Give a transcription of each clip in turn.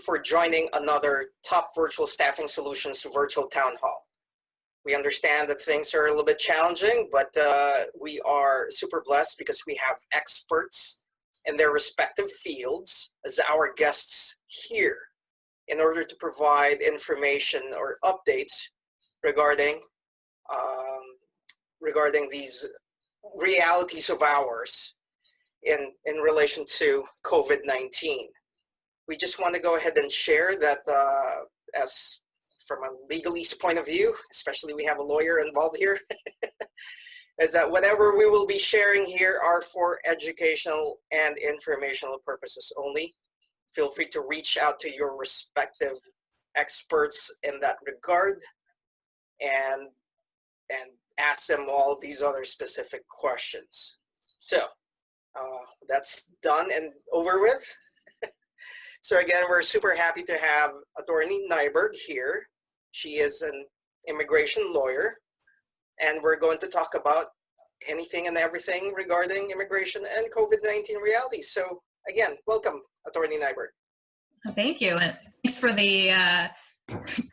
for joining another Top Virtual Staffing Solutions virtual town hall. We understand that things are a little bit challenging, but we are super blessed because we have experts in their respective fields as our guests here in order to provide information or updates regarding these realities of ours in relation to COVID-19. We just want to go ahead and share that as from a legalese point of view, especially we have a lawyer involved here, is that whatever we will be sharing here are for educational and informational purposes only. Feel free to reach out to your respective experts in that regard and ask them all these other specific questions. So that's done and over with. So again, we're super happy to have Attorney Niburg here. She is an immigration lawyer, and we're going to talk about anything and everything regarding immigration and COVID-19 realities. So again, welcome, Attorney Niburg. Thank you, and thanks for the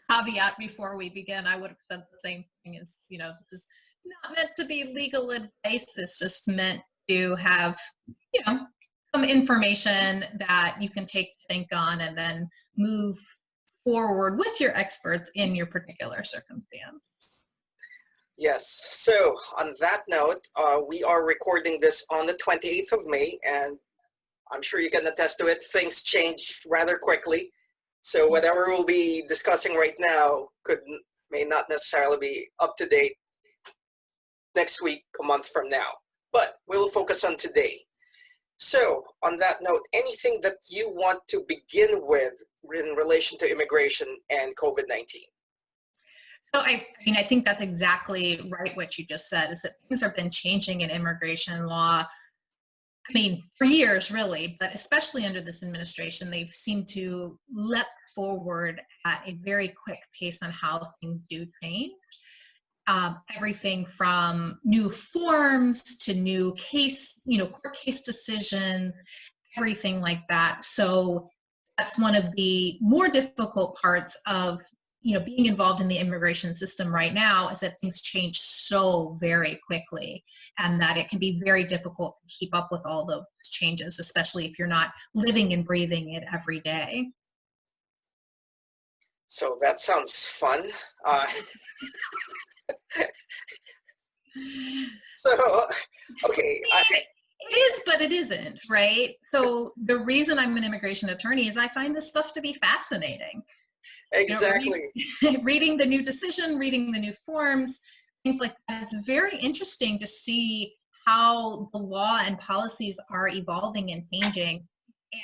caveat before we begin. I would have said the same thing as, you know, this is not meant to be legal advice. It's just meant to have, you know, some information that you can take to think on and then move forward with your experts in your particular circumstance. Yes, so on that note, we are recording this on the 28th of May, and I'm sure you can attest to it, things change rather quickly. So whatever we'll be discussing right now may not necessarily be up to date next week, a month from now, but we'll focus on today. So on that note, anything that you want to begin with in relation to immigration and COVID-19? So I think that's exactly right what you just said, is that things have been changing in immigration law, I mean, for years really, but especially under this administration, they've seemed to leap forward at a very quick pace on how things do change. Everything from new forms to new case, court case decisions, everything like that. So that's one of the more difficult parts of, being involved in the immigration system right now, is that things change so very quickly, and that it can be very difficult to keep up with all those changes, especially if you're not living and breathing it every day. So that sounds fun. So, okay. It is, but it isn't, right? So the reason I'm an immigration attorney is I find this stuff to be fascinating. Exactly. Reading the new decision, reading the new forms, things like that. It's very interesting to see how the law and policies are evolving and changing.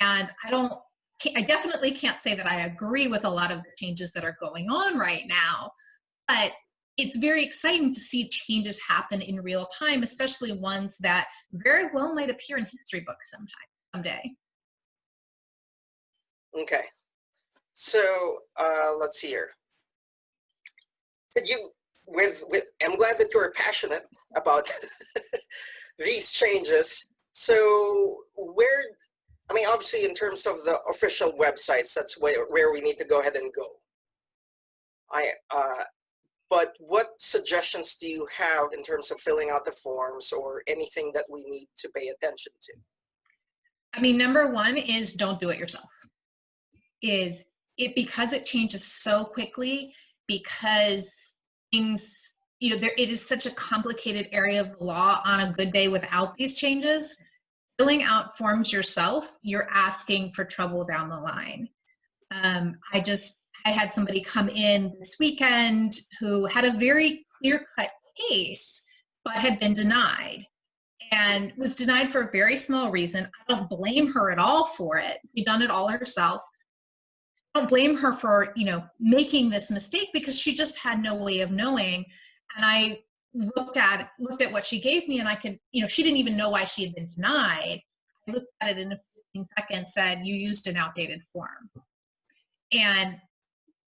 And I definitely can't say that I agree with a lot of the changes that are going on right now, but it's very exciting to see changes happen in real time, especially ones that very well might appear in history books someday. Okay. So let's see here. I'm glad that you're passionate about these changes. So obviously in terms of the official websites, that's where we need to go ahead and go. But what suggestions do you have in terms of filling out the forms or anything that we need to pay attention to? Number one is don't do it yourself. Because it changes so quickly, because things, it is such a complicated area of the law on a good day without these changes. Filling out forms yourself, you're asking for trouble down the line. I had somebody come in this weekend who had a very clear-cut case, but had been denied, and was denied for a very small reason. I don't blame her at all for it. She'd done it all herself. I don't blame her for, making this mistake, because she just had no way of knowing. And I looked at what she gave me, and I could, she didn't even know why she had been denied. I looked at it in 15 seconds, said, "You used an outdated form." And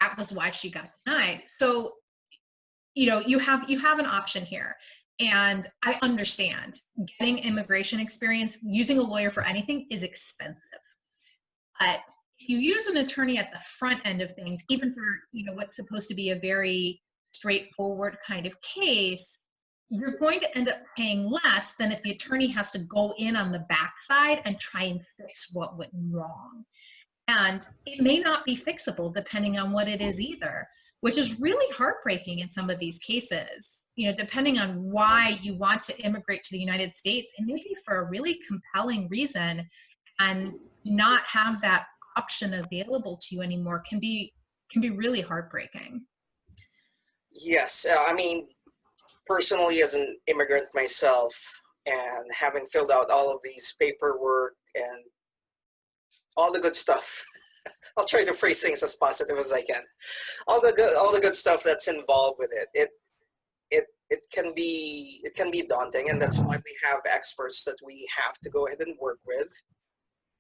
that was why she got denied. So, you have an option here. And I understand getting immigration experience, using a lawyer for anything is expensive. But if you use an attorney at the front end of things, even for, what's supposed to be a very straightforward kind of case, you're going to end up paying less than if the attorney has to go in on the backside and try and fix what went wrong. And it may not be fixable depending on what it is either, which is really heartbreaking in some of these cases. Depending on why you want to immigrate to the United States, it may be for a really compelling reason, and not have that option available to you anymore can be really heartbreaking. Yes, I mean, personally, as an immigrant myself, and having filled out all of these paperwork and all the good stuff, I'll try to phrase things as positive as I can. All the good stuff that's involved with it. It can be daunting, and that's why we have experts that we have to go ahead and work with.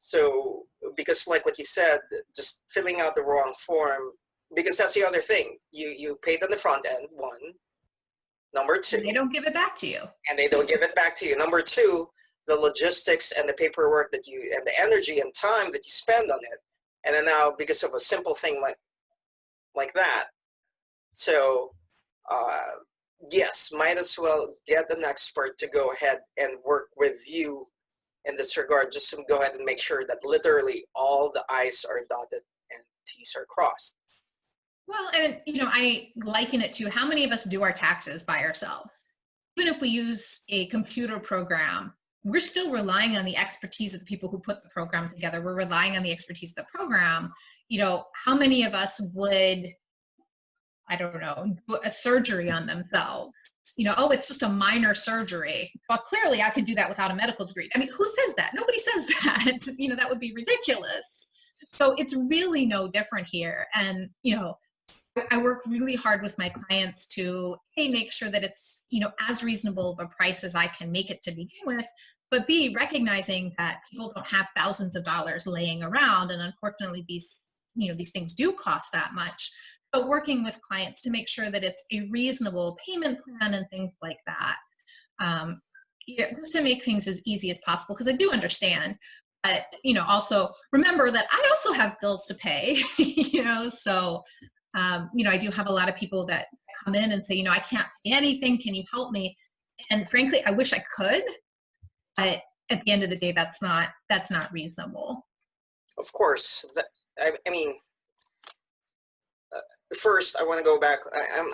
So, because like what you said, just filling out the wrong form, because that's the other thing. You paid on the front end, one. Number two, and they don't give it back to you. And they don't give it back to you. Number two, the logistics and the paperwork and the energy and time that you spend on it. And then now, because of a simple thing like that, so yes, might as well get an expert to go ahead and work with you in this regard, just to go ahead and make sure that literally all the I's are dotted and T's are crossed. Well, and I liken it to how many of us do our taxes by ourselves. Even if we use a computer program, we're still relying on the expertise of the people who put the program together. We're relying on the expertise of the program. How many of us would, I don't know, do a surgery on themselves? Oh, it's just a minor surgery. Well, clearly I could do that without a medical degree. I mean, who says that? Nobody says that. That would be ridiculous. So it's really no different here. And, I work really hard with my clients to, A, make sure that it's, as reasonable of a price as I can make it to begin with, but B, recognizing that people don't have thousands of dollars laying around. And unfortunately, these things do cost that much. But working with clients to make sure that it's a reasonable payment plan and things like that, just to make things as easy as possible, because I do understand. But, also remember that I also have bills to pay, so, I do have a lot of people that come in and say, I can't pay anything. Can you help me? And frankly, I wish I could, but at the end of the day, that's not reasonable. Of course. I mean, first, I want to go back.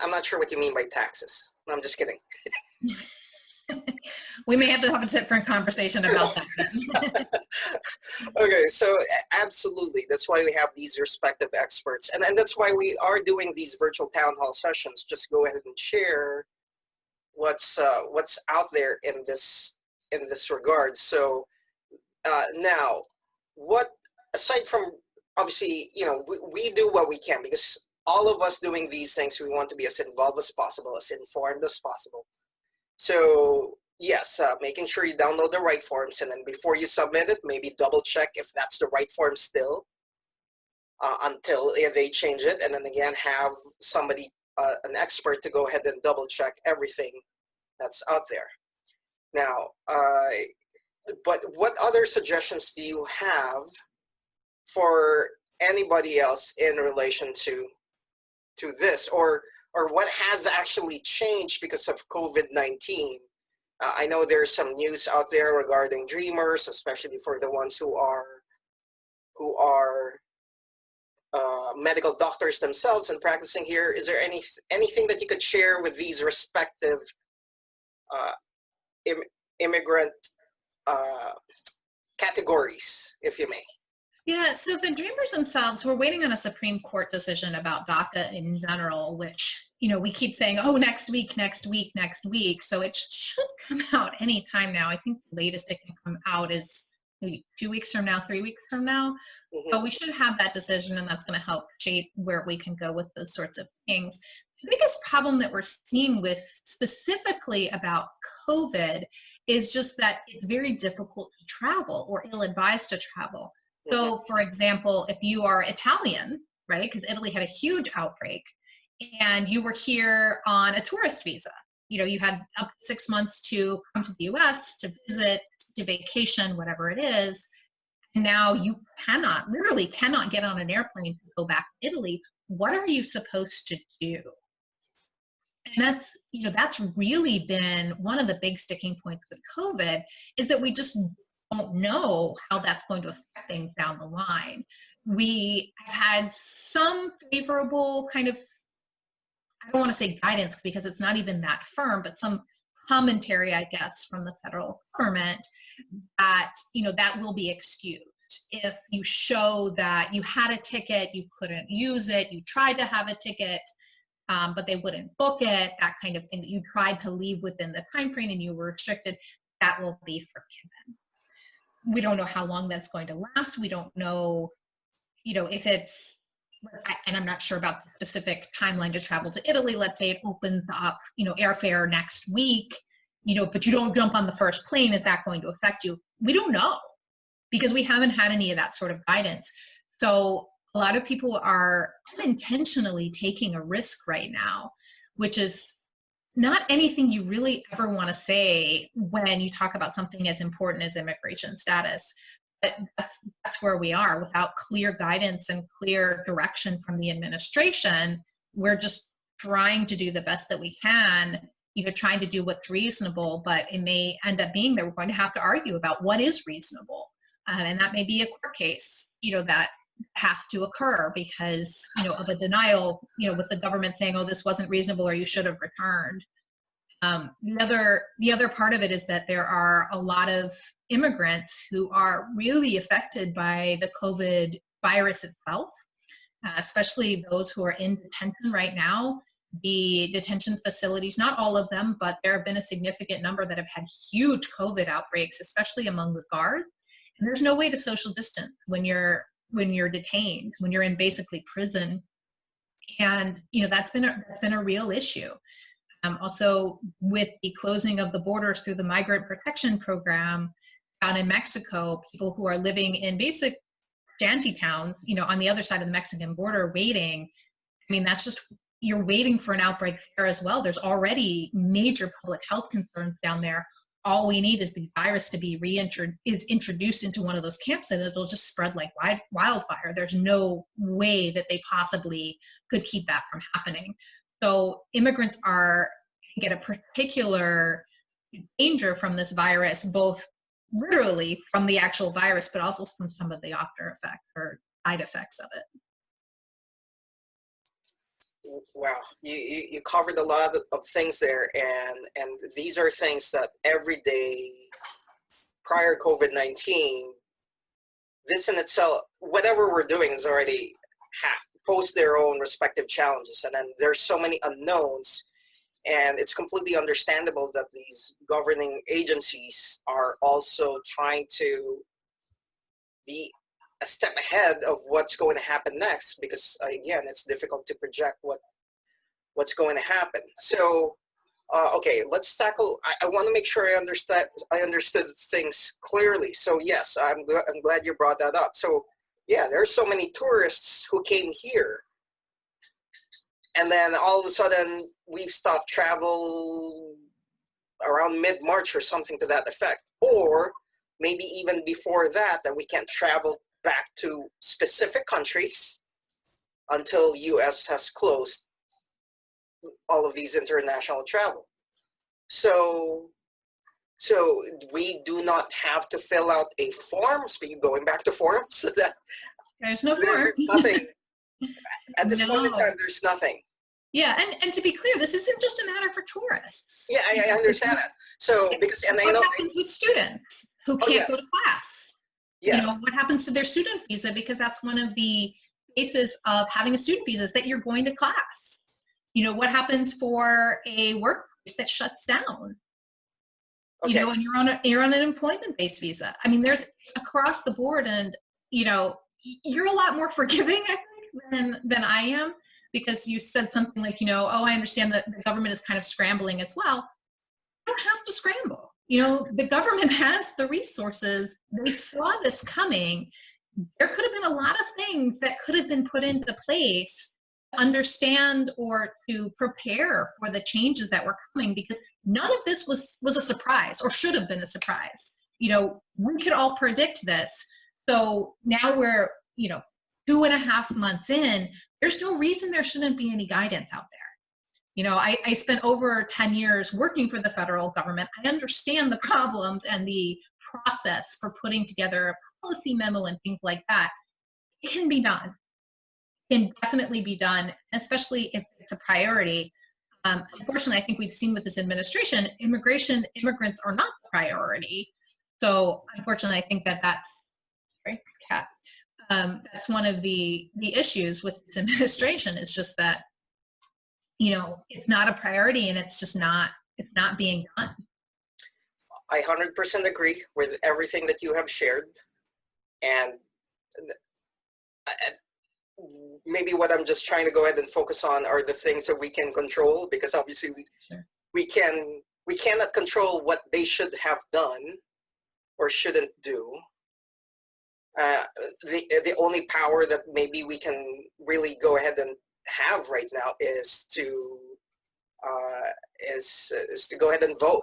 I'm not sure what you mean by taxes. No, I'm just kidding. We may have to have a different conversation about that. Okay, so absolutely. That's why we have these respective experts. And that's why we are doing these virtual town hall sessions. Just go ahead and share what's out there in this regard. So now, what, aside from, obviously, we do what we can, because all of us doing these things, we want to be as involved as possible, as informed as possible. So yes, making sure you download the right forms, and then before you submit it, maybe double check if that's the right form still until they change it, and then again have somebody, an expert, to go ahead and double check everything that's out there. Now, but what other suggestions do you have for anybody else in relation to this, or what has actually changed because of COVID-19? I know there's some news out there regarding dreamers, especially for the ones who are medical doctors themselves and practicing here. Is there anything that you could share with these respective immigrant categories, if you may? Yeah, so the dreamers themselves, we're waiting on a Supreme Court decision about DACA in general, which, we keep saying, oh, next week. So it should come out anytime now. I think the latest it can come out is maybe 2 weeks from now, 3 weeks from now. Mm-hmm. So we should have that decision, and that's going to help shape where we can go with those sorts of things. The biggest problem that we're seeing with specifically about COVID is just that it's very difficult to travel or ill-advised to travel. So, for example, if you are Italian, right, because Italy had a huge outbreak, and you were here on a tourist visa, you had up to 6 months to come to the US to visit, to vacation, whatever it is, And now you literally cannot get on an airplane to go back to Italy. What are you supposed to do? And that's really been one of the big sticking points with COVID, is that we just don't know how that's going to affect things down the line. We have had some favorable kind of, I don't want to say guidance because it's not even that firm, but some commentary, I guess, from the federal government that, that will be excused. If you show that you had a ticket, you couldn't use it, you tried to have a ticket, but they wouldn't book it, that kind of thing, that you tried to leave within the time frame and you were restricted, that will be forgiven. We don't know how long that's going to last. We don't know, if it's, and I'm not sure about the specific timeline to travel to Italy. Let's say it opens up, airfare next week, but you don't jump on the first plane. Is that going to affect you? We don't know, because we haven't had any of that sort of guidance. So a lot of people are unintentionally taking a risk right now, which is not anything you really ever want to say when you talk about something as important as immigration status. But that's where we are. Without clear guidance and clear direction from the administration, we're just trying to do the best that we can, trying to do what's reasonable, but it may end up being that we're going to have to argue about what is reasonable. And that may be a court case, that has to occur because, of a denial, with the government saying, oh, this wasn't reasonable or you should have returned. The other part of it is that there are a lot of immigrants who are really affected by the COVID virus itself, especially those who are in detention right now. The detention facilities, not all of them, but there have been a significant number that have had huge COVID outbreaks, especially among the guards. And there's no way to social distance when you're detained, when you're in basically prison. And, that's been a real issue. Also, with the closing of the borders through the Migrant Protection Program down in Mexico, people who are living in basic shanty towns, on the other side of the Mexican border waiting, that's just, you're waiting for an outbreak there as well. There's already major public health concerns down there. All we need is the virus to be introduced into one of those camps, and it'll just spread like wildfire. There's no way that they possibly could keep that from happening. So immigrants get a particular danger from this virus, both literally from the actual virus, but also from some of the after effects or side effects of it. Wow, you covered a lot of things there, and these are things that every day prior COVID-19, this in itself, whatever we're doing is already pose their own respective challenges, and then there's so many unknowns, and it's completely understandable that these governing agencies are also trying to be a step ahead of what's going to happen next, because again, it's difficult to project what's going to happen. So okay, let's tackle, I want to make sure I understood things clearly. So yes, I'm glad you brought that up. So yeah, there's so many tourists who came here, and then all of a sudden we've stopped travel around mid-March or something to that effect, or maybe even before that we can't travel back to specific countries until US has closed all of these international travel. So we do not have to fill out a form, going back to forms, so that there's no form. Nothing. At this point in time, there's nothing. Yeah, and to be clear, this isn't just a matter for tourists. Yeah, I understand that. So what happens with students who can't go to class? Yes. What happens to their student visa? Because that's one of the bases of having a student visa is that you're going to class. What happens for a workplace that shuts down? Okay. And you're on an employment-based visa. There's across the board, and you're a lot more forgiving, I think, than I am, because you said something like, oh, I understand that the government is kind of scrambling as well. You don't have to scramble. The government has the resources. They saw this coming. There could have been a lot of things that could have been put into place to understand or to prepare for the changes that were coming, because none of this was a surprise or should have been a surprise. We could all predict this. So now we're, 2.5 months in, there's no reason there shouldn't be any guidance out there. I spent over 10 years working for the federal government. I understand the problems and the process for putting together a policy memo and things like that. It can be done. It can definitely be done, especially if it's a priority. Unfortunately, I think we've seen with this administration, immigrants are not the priority. So unfortunately, I think that's right, Kat. That's one of the issues with this administration. It's just that, it's not a priority, and it's not being done. I 100% agree with everything that you have shared. And maybe what I'm just trying to go ahead and focus on are the things that we can control, because obviously we cannot control what they should have done or shouldn't do. The only power that maybe we can really go ahead and have right now is to go ahead and vote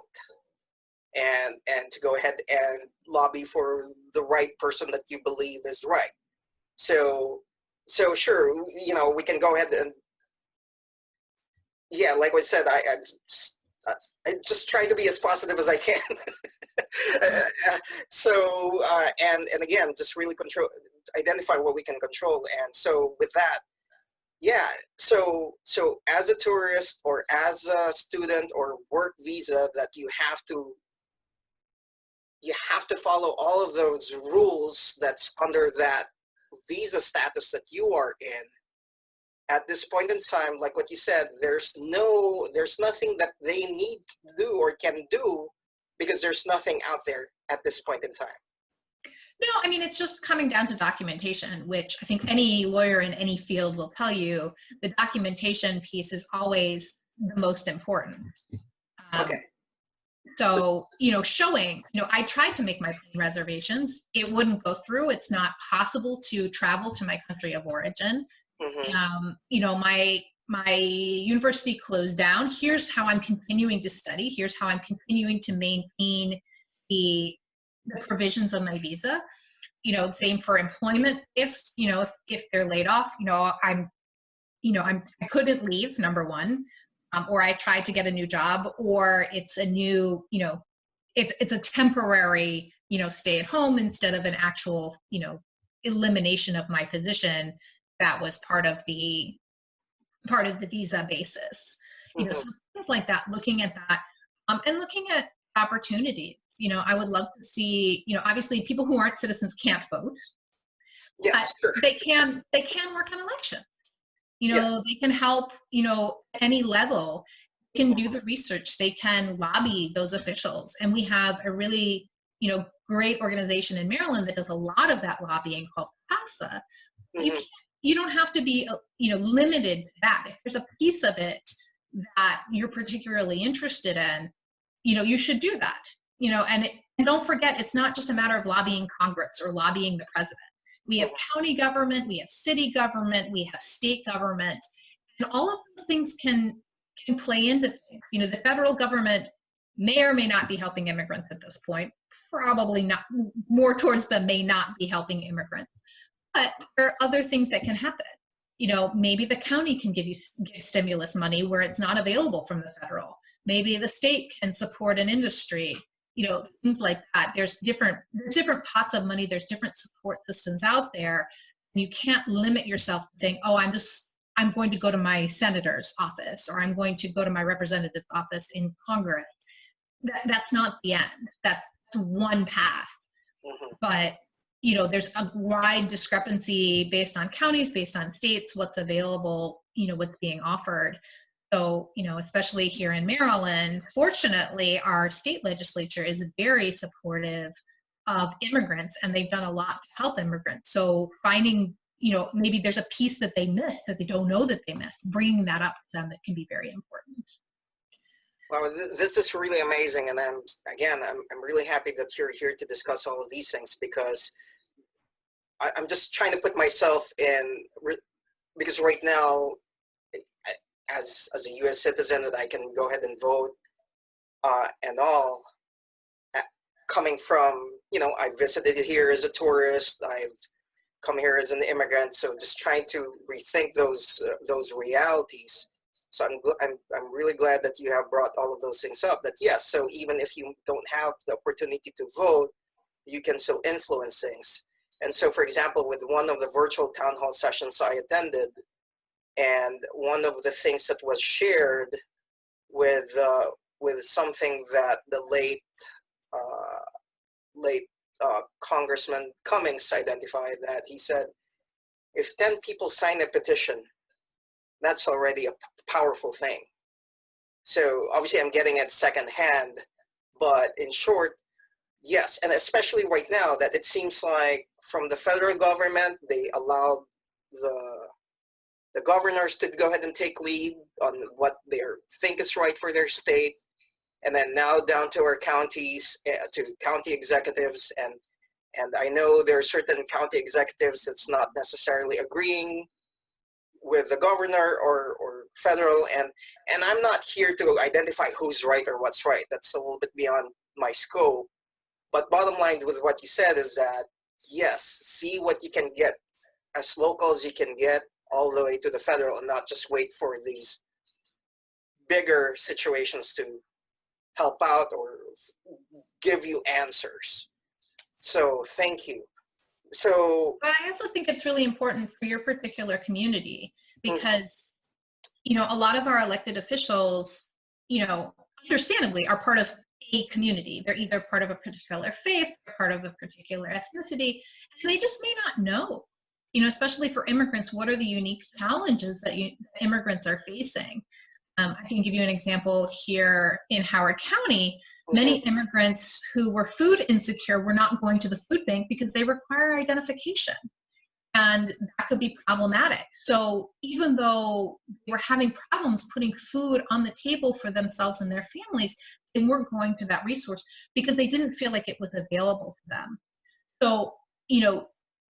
and to go ahead and lobby for the right person that you believe is right. So sure, we can go ahead and, yeah, like I said, I just try to be as positive as I can. And again, just really identify what we can control. And so with that, yeah, so as a tourist or as a student or work visa, that you have to follow all of those rules that's under that visa status that you are in. At this point in time, like what you said, there's nothing that they need to do or can do, because there's nothing out there at this point in time. No, I mean, it's just coming down to documentation, which I think any lawyer in any field will tell you the documentation piece is always the most important. Okay. So, showing, I tried to make my plane reservations. It wouldn't go through. It's not possible to travel to my country of origin. Mm-hmm. My university closed down. Here's how I'm continuing to study. Here's how I'm continuing to maintain the provisions of my visa. Same for employment. If they're laid off, I couldn't leave, number one. Or I tried to get a new job, or it's a new, it's a temporary, stay at home instead of an actual, elimination of my position that was part of the visa basis. Mm-hmm. So things like that, looking at that, and looking at opportunities. I would love to see, obviously people who aren't citizens can't vote. Yes, but they can work on elections. Yes. They can help, at any level. They can do the research. They can lobby those officials. And we have a really, great organization in Maryland that does a lot of that lobbying called CASA. Mm-hmm. You don't have to be, limited to that. If there's a piece of it that you're particularly interested in, you should do that. And don't forget, it's not just a matter of lobbying Congress or lobbying the president. We have county government, we have city government, we have state government, and all of those things can play into things. The federal government may or may not be helping immigrants at this point. Probably not, more towards the may not be helping immigrants. But there are other things that can happen. Maybe the county can give stimulus money where it's not available from the federal. Maybe the state can support an industry. Things like that. There's different pots of money. There's different support systems out there. And you can't limit yourself to saying, oh, I'm going to go to my senator's office, or I'm going to go to my representative's office in Congress. That's not the end. That's one path. Mm-hmm. But, there's a wide discrepancy based on counties, based on states, what's available, what's being offered. So, especially here in Maryland, fortunately, our state legislature is very supportive of immigrants, and they've done a lot to help immigrants. So finding, maybe there's a piece that they missed that they don't know that they missed, bringing that up to them, that can be very important. Well, this is really amazing. And I'm really happy that you're here to discuss all of these things, because I'm just trying to put myself in, because right now, as a U.S. citizen, that I can go ahead and vote and all, coming from you know, I visited here as a tourist. I've come here as an immigrant. So just trying to rethink those realities. So I'm really glad that you have brought all of those things up. That yes, so even if you don't have the opportunity to vote, you can still influence things. And so, for example, with one of the virtual town hall sessions I attended, and one of the things that was shared with something that the late Congressman Cummings identified, that he said, if 10 people sign a petition, that's already a powerful thing. So obviously I'm getting it secondhand, but in short, yes, and especially right now that it seems like from the federal government, they allowed the governors to go ahead and take lead on what they think is right for their state. And then now down to our counties, to county executives. And I know there are certain county executives that's not necessarily agreeing with the governor or federal. And I'm not here to identify who's right or what's right. That's a little bit beyond my scope. But bottom line with what you said is that, yes, see what you can get as local as you can get all the way to the federal, and not just wait for these bigger situations to help out or give you answers. So thank you. So but I also think it's really important for your particular community because, you know, a lot of our elected officials, you know, understandably are part of a community. They're either part of a particular faith, or part of a particular ethnicity, and they just may not know, you know, especially for immigrants, what are the unique challenges that immigrants are facing. I can give you an example here in Howard County. Many immigrants who were food insecure were not going to the food bank because they require identification, and that could be problematic. So even though they were having problems putting food on the table for themselves and their families, they weren't going to that resource because they didn't feel like it was available to them. So, you know,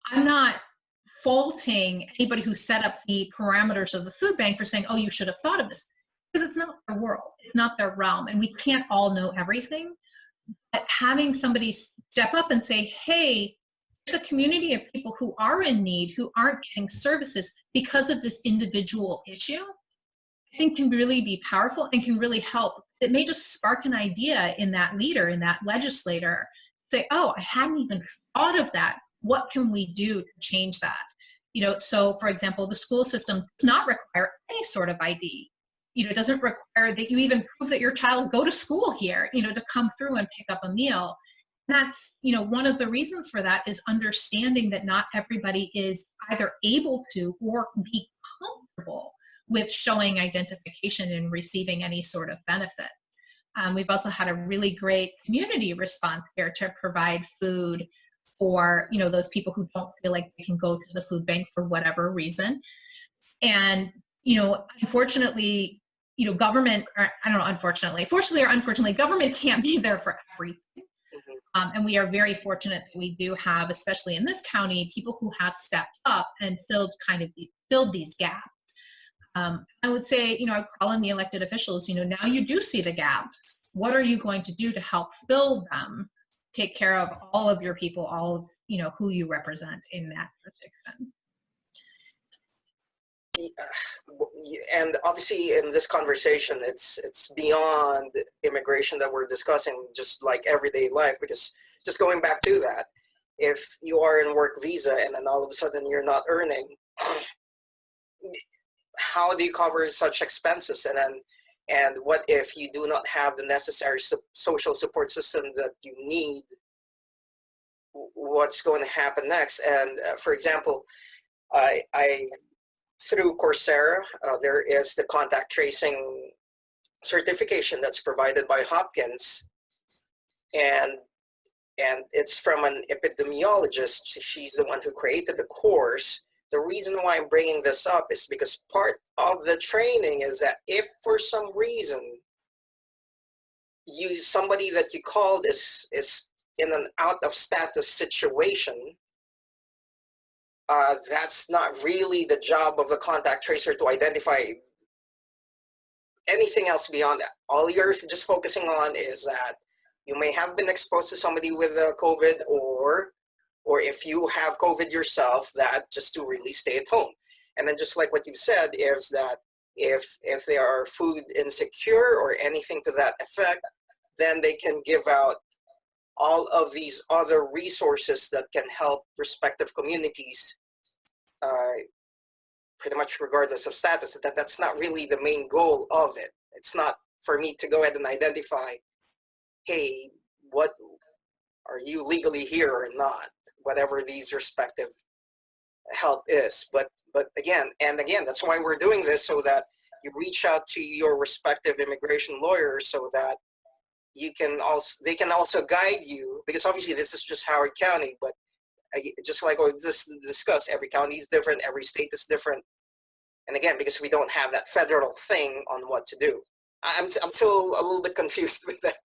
I'm not faulting anybody who set up the parameters of the food bank for saying, oh, you should have thought of this. Because it's not their world, it's not their realm, and we can't all know everything. But having somebody step up and say, hey, there's a community of people who are in need, who aren't getting services because of this individual issue, I think can really be powerful and can really help. It may just spark an idea in that leader, in that legislator, say, oh, I hadn't even thought of that. What can we do to change that? You know, so for example, the school system does not require any sort of ID. You know, it doesn't require that you even prove that your child go to school here, you know, to come through and pick up a meal. And that's, you know, one of the reasons for that is understanding that not everybody is either able to or be comfortable with showing identification and receiving any sort of benefit. We've also had a really great community response here to provide food for, you know, those people who don't feel like they can go to the food bank for whatever reason. And, you know, unfortunately, you know, government, or I don't know, unfortunately, fortunately or unfortunately, government can't be there for everything. And we are very fortunate that we do have, especially in this county, people who have stepped up and filled these gaps. I would say, you know, I call in the elected officials, you know, now you do see the gaps. What are you going to do to help fill them, take care of all of your people, all of, you know, who you represent in that jurisdiction? And obviously in this conversation, it's beyond immigration that we're discussing, just like everyday life, because just going back to that, if you are in work visa and then all of a sudden you're not earning, how do you cover such expenses? And what if you do not have the necessary social support system that you need? What's going to happen next? And for example, I through Coursera, there is the contact tracing certification that's provided by Hopkins, and it's from an epidemiologist. She's the one who created the course. The reason why I'm bringing this up is because part of the training is that if for some reason somebody that you called is in an out of status situation, that's not really the job of the contact tracer to identify anything else beyond that. All you're just focusing on is that You may have been exposed to somebody with COVID, or if you have COVID yourself, that just to really stay at home. And then just like what you've said is that if they are food insecure or anything to that effect, then they can give out all of these other resources that can help respective communities, pretty much regardless of status. That's not really the main goal of it. It's not for me to go ahead and identify, hey, what are you legally here or not, whatever these respective help is. But again, that's why we're doing this, so that you reach out to your respective immigration lawyers, so that they can also guide you, because obviously this is just Howard County, but just like we just discussed, every county is different, every state is different. And again, because we don't have that federal thing on what to do. I'm still a little bit confused with that.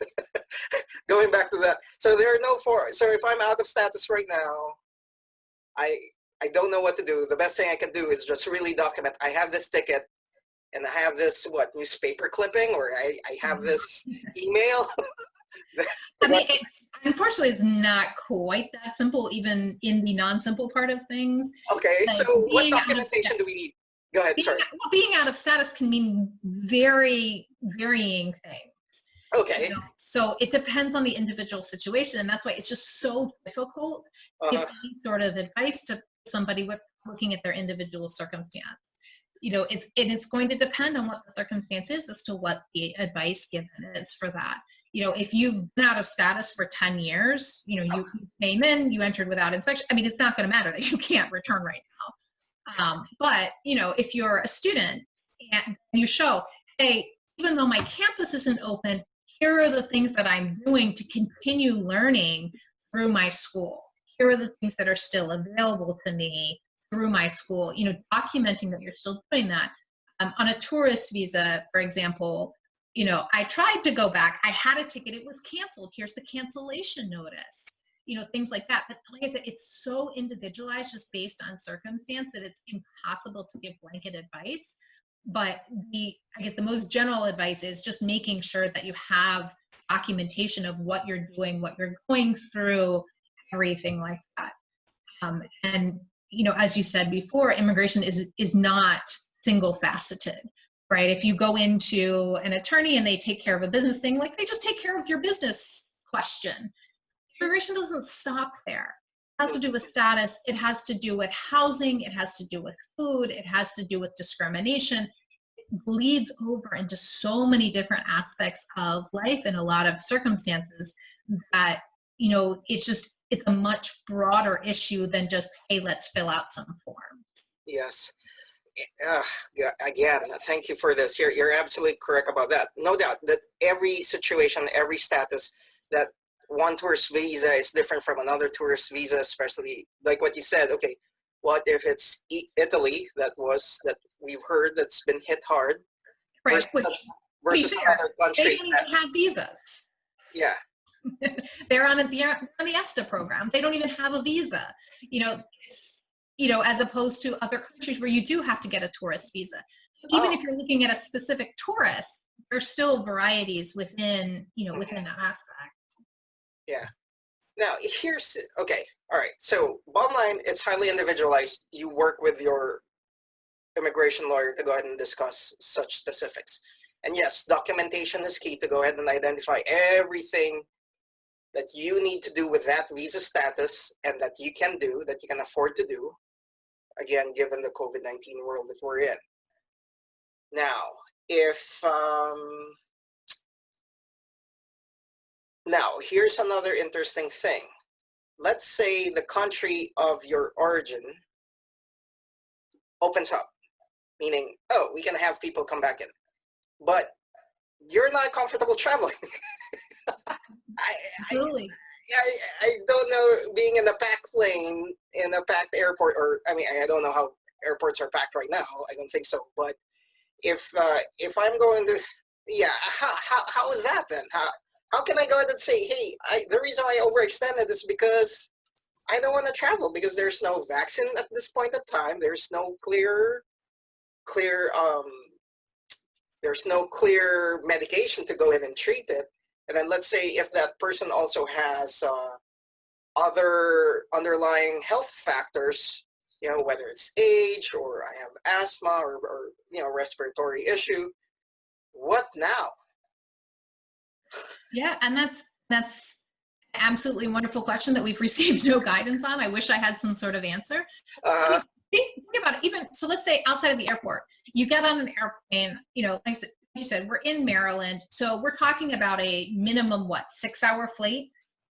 Going back to that. So there are so if I'm out of status right now, I don't know what to do. The best thing I can do is just really document. I have this ticket, and I have this, newspaper clipping, or I have this email. I mean, unfortunately, it's not quite that simple, even in the non-simple part of things. Okay, so what documentation do we need? Go ahead, sorry. Being out of status can mean very varying things. Okay. So it depends on the individual situation, and that's why it's just so difficult to give any sort of advice to somebody with looking at their individual circumstance. It's going to depend on what the circumstance is as to what the advice given is for that. If you've been out of status for 10 years, you came in, you entered without inspection. I mean, it's not going to matter that you can't return right now. But, if you're a student and you show, hey, even though my campus isn't open, here are the things that I'm doing to continue learning through my school. Here are the things that are still available to me through my school, documenting that you're still doing that. On a tourist visa, for example, I tried to go back. I had a ticket. It was canceled. Here's the cancellation notice. Things like that. But like I said, it's so individualized just based on circumstance that it's impossible to give blanket advice. But I guess the most general advice is just making sure that you have documentation of what you're doing, what you're going through, everything like that. And as you said before, immigration is not single faceted, right? If you go into an attorney and they take care of a business thing, like they just take care of your business question. Immigration doesn't stop there. It has to do with status. It has to do with housing. It has to do with food. It has to do with discrimination. It bleeds over into so many different aspects of life in a lot of circumstances that, it's a much broader issue than just, hey, let's fill out some forms. Yes. Again, thank you for this. You're absolutely correct about that. No doubt that every situation, every status, that one tourist visa is different from another tourist visa, especially like what you said. Okay, what if it's Italy that we've heard that's been hit hard, right? versus another country they don't even have visas. Yeah. They're on the ESTA program. They don't even have a visa. As opposed to other countries where you do have to get a tourist visa. Even if you're looking at a specific tourist, there's still varieties within that aspect. Yeah. Now okay. All right. So bottom line, it's highly individualized. You work with your immigration lawyer to go ahead and discuss such specifics. And yes, documentation is key to go ahead and identify everything that you need to do with that visa status, and that you can afford to do, again, given the COVID-19 world that we're in. Now, now here's another interesting thing. Let's say the country of your origin opens up, meaning, we can have people come back in, but you're not comfortable traveling. Absolutely. I don't know, being in a packed plane, in a packed airport, or I don't know how airports are packed right now. I don't think so. But if I'm going to, how is that then? How can I go ahead and say, hey, the reason I overextended is because I don't want to travel, because there's no vaccine at this point in time. There's no clear medication to go in and treat it. And then let's say if that person also has other underlying health factors, you know, whether it's age or I have asthma or you know, respiratory issue, what now? Yeah, and that's absolutely wonderful question that we've received no guidance on. I wish I had some sort of answer. I mean, think about it. Even so, let's say outside of the airport, you get on an airplane. You know, like you said, we're in Maryland, so we're talking about a minimum 6-hour flight.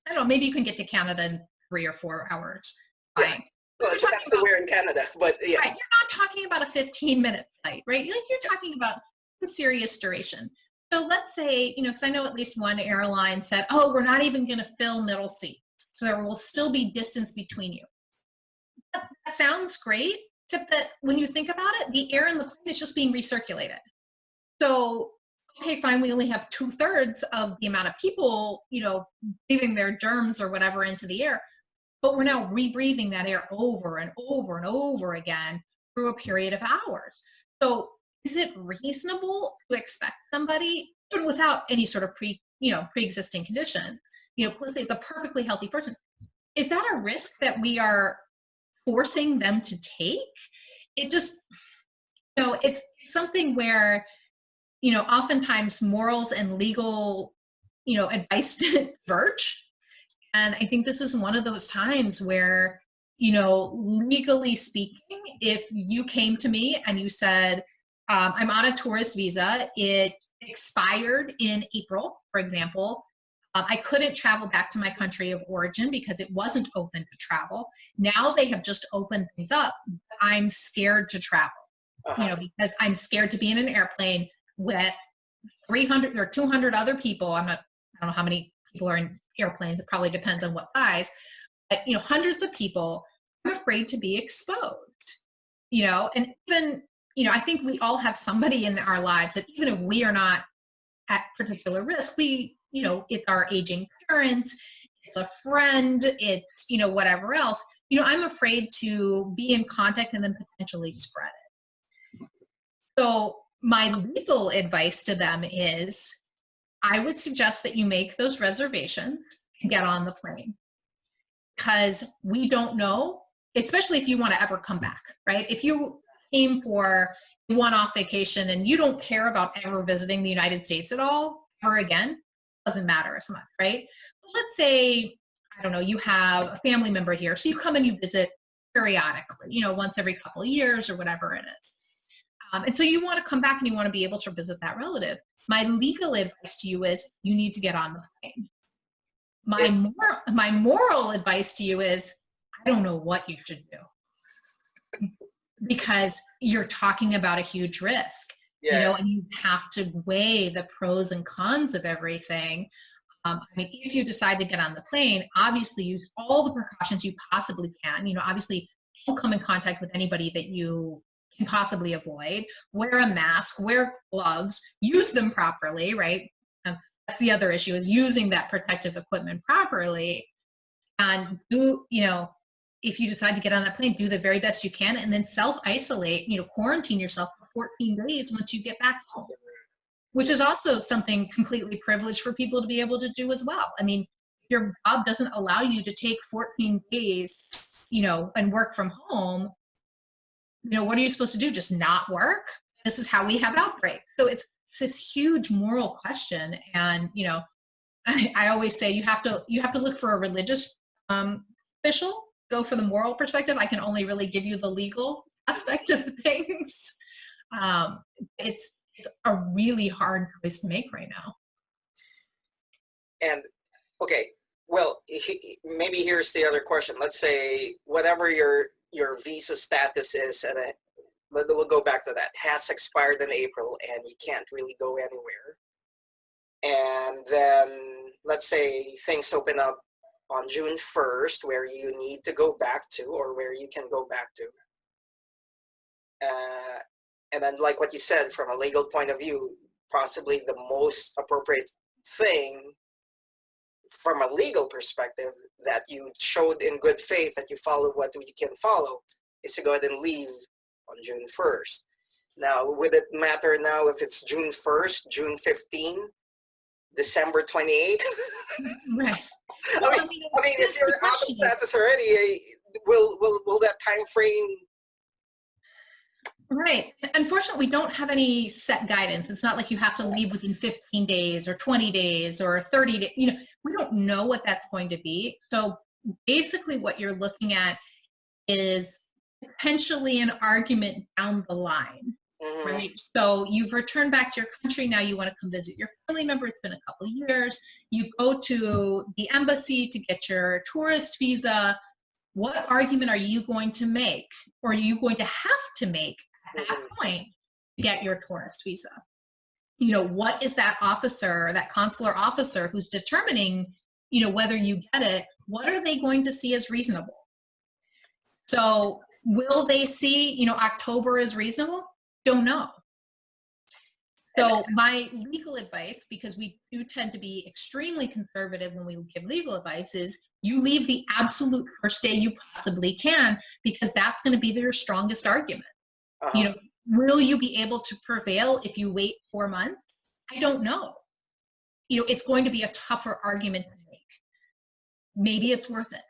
I don't know. Maybe you can get to Canada in 3 or 4 hours. Yeah. Fine. Well, it depends on where in Canada, but yeah. Right, you're not talking about a 15-minute flight, right? Like you're talking about some serious duration. So let's say, you know, because I know at least one airline said, oh, we're not even going to fill middle seats. So there will still be distance between you. That sounds great, except that when you think about it, the air in the plane is just being recirculated. So, okay, fine, we only have 2/3 of the amount of people, you know, breathing their germs or whatever into the air, but we're now rebreathing that air over and over and over again through a period of hours. So is it reasonable to expect somebody, even without any sort of pre-existing condition, you know, the perfectly healthy person, is that a risk that we are forcing them to take? It just, you know, it's something where, you know, oftentimes morals and legal, you know, advice diverge. And I think this is one of those times where, you know, legally speaking, if you came to me and you said, I'm on a tourist visa, it expired in April, for example, I couldn't travel back to my country of origin because it wasn't open to travel. Now they have just opened things up. I'm scared to travel, you know, because I'm scared to be in an airplane with 300 or 200 other people. I don't know how many people are in airplanes. It probably depends on what size, but, you know, hundreds of people. I'm afraid to be exposed, you know, and even, you know, I think we all have somebody in our lives that even if we are not at particular risk, we, you know, it's our aging parents, it's a friend, it's, you know, whatever else, you know, I'm afraid to be in contact and then potentially spread it. So my legal advice to them is I would suggest that you make those reservations and get on the plane, because we don't know, especially if you want to ever come back, right? If you aim for a one-off vacation and you don't care about ever visiting the United States at all, ever again, doesn't matter as much, right? But let's say, I don't know, you have a family member here, so you come and you visit periodically, you know, once every couple of years or whatever it is. And so you want to come back and you want to be able to visit that relative. My legal advice to you is you need to get on the plane. My moral advice to you is I don't know what you should do, because you're talking about a huge risk, you know, and you have to weigh the pros and cons of everything. I mean, if you decide to get on the plane, obviously use all the precautions you possibly can. You know, obviously don't come in contact with anybody that you can possibly avoid. Wear a mask, wear gloves, use them properly, right? That's the other issue, is using that protective equipment properly. And do, you know, if you decide to get on that plane, do the very best you can, and then self-isolate, you know, quarantine yourself for 14 days once you get back home, which is also something completely privileged for people to be able to do as well. I mean, your job doesn't allow you to take 14 days, you know, and work from home. You know, what are you supposed to do? Just not work? This is how we have outbreaks. So it's this huge moral question. And, you know, I always say you have to look for a religious official, go for the moral perspective. I can only really give you the legal aspect of things. It's a really hard choice to make right now. And okay, well, maybe here's the other question. Let's say whatever your visa status is, and we'll go back to that, has expired in April and you can't really go anywhere. And then let's say things open up on June 1st where you need to go back to, or where you can go back to. And then, like what you said, from a legal point of view, possibly the most appropriate thing from a legal perspective that you showed in good faith that you follow what we can follow is to go ahead and leave on June 1st. Now, would it matter now if it's June 1st, June 15? December 28th. Right. I Well, mean, if you're out of status already, will that time frame? Right. Unfortunately, we don't have any set guidance. It's not like you have to leave within 15 days or 20 days or 30 days. You know, we don't know what that's going to be. So basically what you're looking at is potentially an argument down the line, right? So you've returned back to your country. Now you want to come visit your family member. It's been a couple of years. You go to the embassy to get your tourist visa. What argument are you going to make, or are you going to have to make at that point to get your tourist visa? You know, what is that officer, that consular officer who's determining, you know, whether you get it, what are they going to see as reasonable? So will they see, you know, October is reasonable? Don't know. So my legal advice, because we do tend to be extremely conservative when we give legal advice, is you leave the absolute first day you possibly can, because that's going to be your strongest argument. You know, will you be able to prevail if you wait 4 months? I don't know. You know, it's going to be a tougher argument to make. Maybe it's worth it.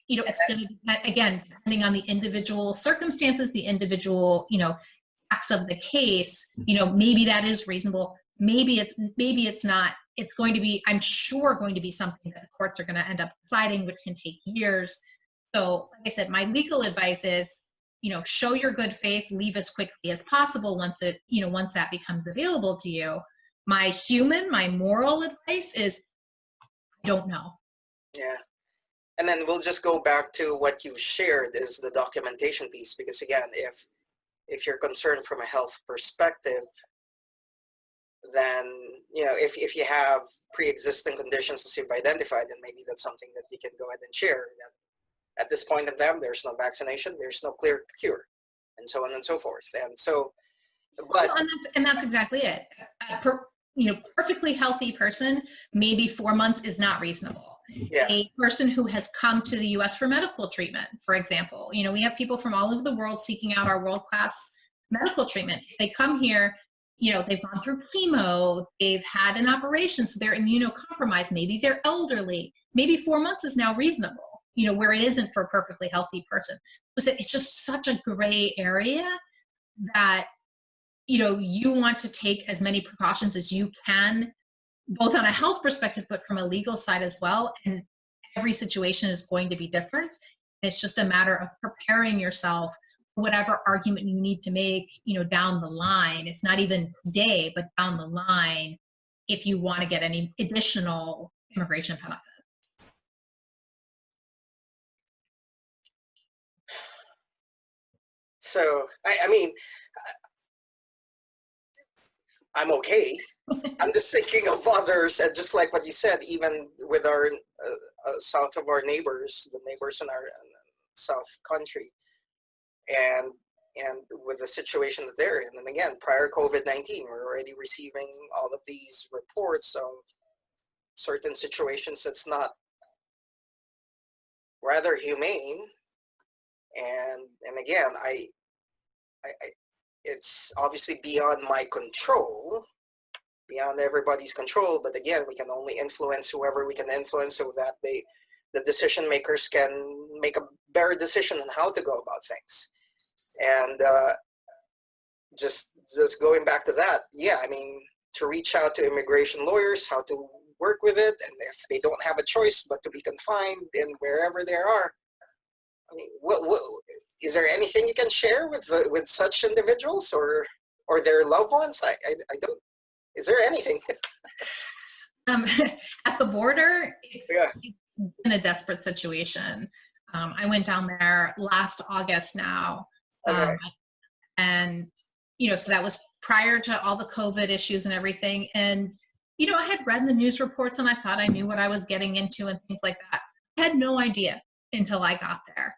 You know, it's going to, again, depending on the individual circumstances, the individual, you know, facts of the case, you know, maybe that is reasonable. Maybe it's not. It's going to be, I'm sure, going to be something that the courts are going to end up deciding, which can take years. So, like I said, my legal advice is, you know, show your good faith, leave as quickly as possible once that becomes available to you. My moral advice is, I don't know. Yeah. And then we'll just go back to what you've shared is the documentation piece, because again, if you're concerned from a health perspective, then, you know, if you have pre-existing conditions as you've identified, then maybe that's something that you can go ahead and share. That at this point in time, there's no vaccination, there's no clear cure, and so on and so forth. And so, but well, and that's exactly it. You know, perfectly healthy person, maybe 4 months is not reasonable. yeah. A person who has come to the U.S. for medical treatment, for example, you know, we have people from all over the world seeking out our world-class medical treatment. If they come here, you know, they've gone through chemo, they've had an operation, so they're immunocompromised, maybe they're elderly, maybe 4 months is now reasonable, you know, where it isn't for a perfectly healthy person. It's just such a gray area that, you know, you want to take as many precautions as you can, both on a health perspective, but from a legal side as well. And every situation is going to be different. It's just a matter of preparing yourself for whatever argument you need to make, you know, down the line. It's not even today, but down the line, if you want to get any additional immigration benefits. So, I mean, I'm okay. I'm just thinking of others, and just like what you said, even with our south of our neighbors, the neighbors in our south country, and with the situation that they're in. And again, prior COVID-19, we're already receiving all of these reports of certain situations that's not rather humane. And again, I it's obviously beyond my control, beyond everybody's control, but again, we can only influence whoever we can influence, so that the decision makers can make a better decision on how to go about things. And just going back to that, yeah, I mean, to reach out to immigration lawyers, how to work with it, and if they don't have a choice but to be confined in wherever they are, I mean, what is there anything you can share with such individuals or their loved ones? I don't. Is there anything? At the border, Yeah. it's been a desperate situation. I went down there last August now, Okay. and you know, so that was prior to all the COVID issues and everything. And you know, I had read the news reports and I thought I knew what I was getting into and things like that. I had no idea until I got there.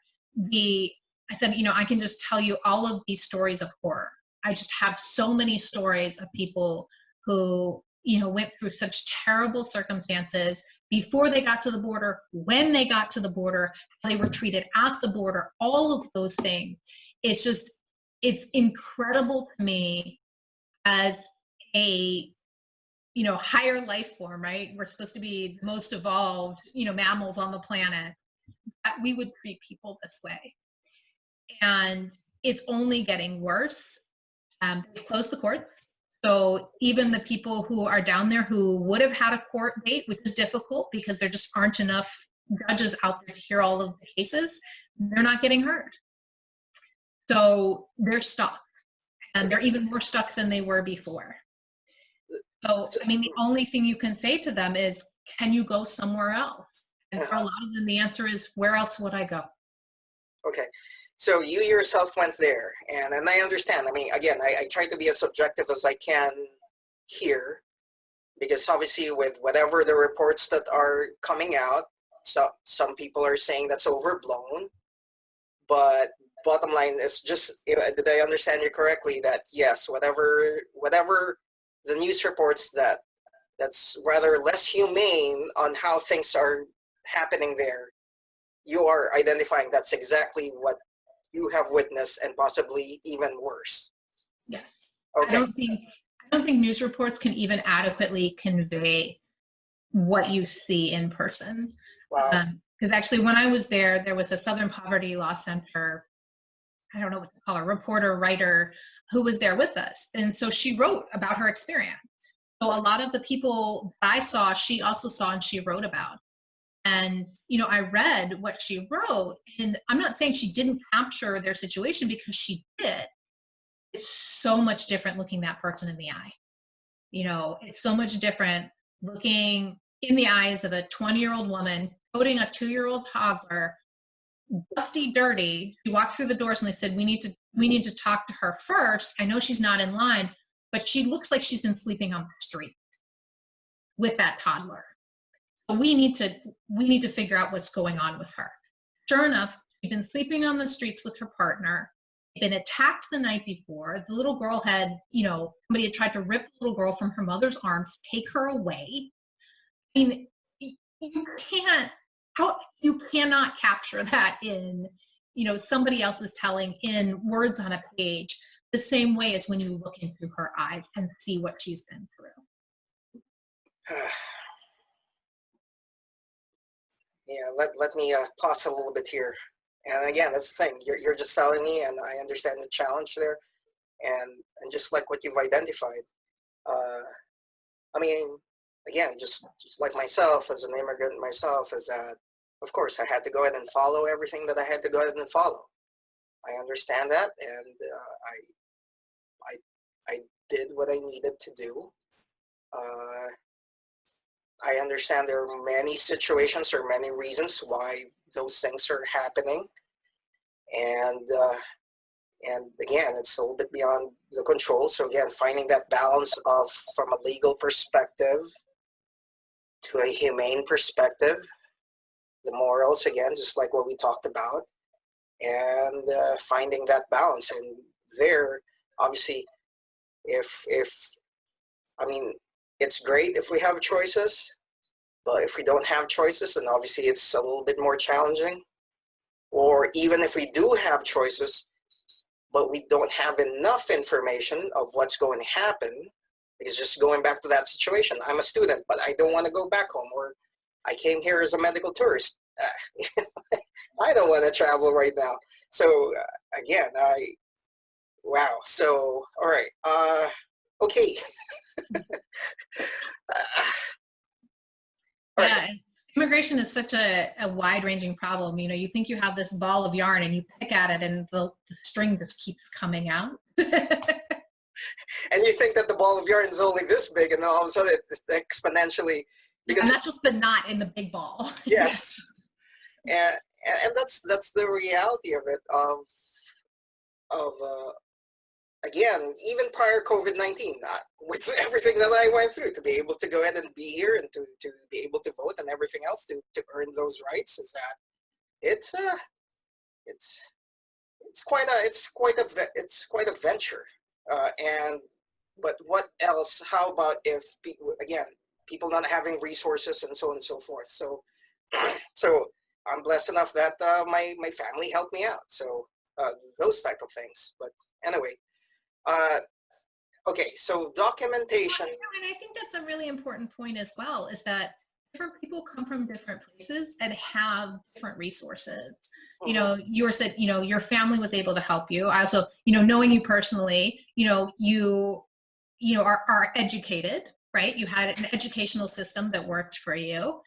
I said, you know, I can just tell you all of these stories of horror. I just have so many stories of people who, you know, went through such terrible circumstances before they got to the border, when they got to the border, how they were treated at the border, all of those things. It's incredible to me as a higher life form, right? We're supposed to be the most evolved, mammals on the planet. That we would treat people this way. And it's only getting worse. They've closed the courts. So even the people who are down there who would have had a court date, which is difficult because there just aren't enough judges out there to hear all of the cases, they're not getting heard. So they're stuck. And they're even more stuck than they were before. So, I mean, the only thing you can say to them is, can you go somewhere else? And for a lot of them, the answer is, where else would I go? Okay. So you yourself went there, and I understand. I mean, again, I try to be as subjective as I can here, because obviously with whatever the reports that are coming out, so some people are saying that's overblown, but bottom line is just, did I understand you correctly that yes, whatever the news reports that's rather less humane on how things are happening there, you are identifying that's exactly what you have witnessed and possibly even worse. Yes. Okay. I don't think news reports can even adequately convey what you see in person. Wow. Because actually, when I was there was a Southern Poverty Law Center, I don't know what to call her, reporter, writer, who was there with us. And so she wrote about her experience. So a lot of the people I saw, she also saw and she wrote about. And, I read what she wrote, and I'm not saying she didn't capture their situation, because she did. It's so much different looking that person in the eye. It's so much different looking in the eyes of a 20-year-old woman holding a 2-year-old toddler, dusty, dirty. She walked through the doors and they said, we need to talk to her first. I know she's not in line, but she looks like she's been sleeping on the street with that toddler. So we need to figure out what's going on with her. Sure enough, she'd been sleeping on the streets with her partner, been attacked the night before. The little girl had, somebody had tried to rip the little girl from her mother's arms, take her away. I mean, you cannot capture that in, somebody else is telling in words on a page, the same way as when you look into her eyes and see what she's been through. Yeah, let me pause a little bit here. And again, that's the thing. You're just telling me, and I understand the challenge there, and just like what you've identified. I mean, again, just like myself as an immigrant myself, is that of course I had to go ahead and follow everything that I had to go ahead and follow. I understand that, and I did what I needed to do. I understand there are many situations or many reasons why those things are happening, and again, it's a little bit beyond the control. So again, finding that balance of, from a legal perspective to a humane perspective, the morals, again, just like what we talked about, and finding that balance. And there, obviously, I mean, it's great if we have choices, but if we don't have choices, then obviously it's a little bit more challenging. Or even if we do have choices, but we don't have enough information of what's going to happen, because just going back to that situation, I'm a student, but I don't want to go back home, or I came here as a medical tourist. I don't want to travel right now. So again, wow. So, all right. Okay. Yeah, immigration is such a wide-ranging problem. You think you have this ball of yarn and you pick at it and the string just keeps coming out. And you think that the ball of yarn is only this big, and then all of a sudden it's exponentially. Because, and that's just the knot in the big ball. Yes. and that's the reality of it, again, even prior COVID-19, with everything that I went through, to be able to go ahead and be here and to be able to vote and everything else to earn those rights, is that it's quite a venture. But what else? How about if people not having resources and so on and so forth? So so I'm blessed enough that my family helped me out. So those type of things. But anyway. Okay, so documentation. And I think that's a really important point as well, is that different people come from different places and have different resources. You know, you said, you know, your family was able to help you. I also, you know, knowing you personally, you know, you are educated, right? You had an educational system that worked for you.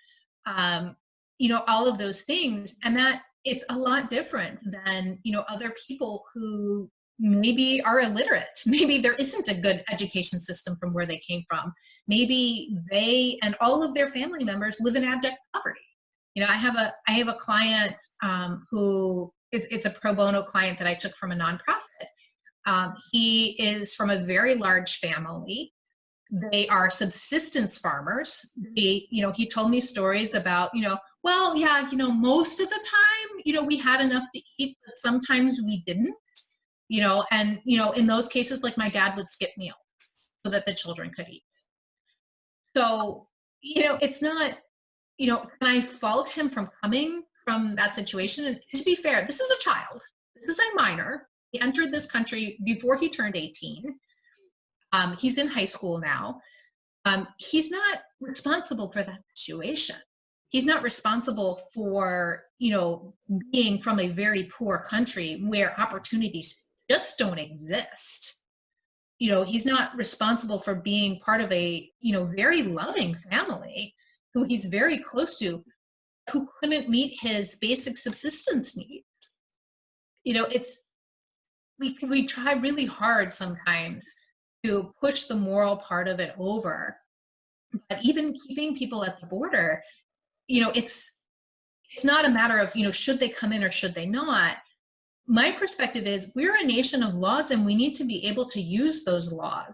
You know, all of those things, and that it's a lot different than, you know, other people who maybe are illiterate. Maybe there isn't a good education system from where they came from. Maybe they and all of their family members live in abject poverty. You know, I have a client who it's a pro bono client that I took from a nonprofit. He is from a very large family. They are subsistence farmers. You know, he told me stories about, you know, well, yeah, you know, most of the time, you know, we had enough to eat, but sometimes we didn't, you know, and, you know, in those cases, like my dad would skip meals so that the children could eat. So, you know, it's not, you know, can I fault him from coming from that situation? And to be fair, this is a child. This is a minor. He entered this country before he turned 18. He's in high school now. He's not responsible for that situation. He's not responsible for, you know, being from a very poor country where opportunities just don't exist. You know, he's not responsible for being part of a, you know, very loving family who he's very close to, who couldn't meet his basic subsistence needs. You know, we try really hard sometimes to push the moral part of it over, but even keeping people at the border, you know, it's not a matter of, you know, should they come in or should they not. My perspective is we're a nation of laws and we need to be able to use those laws.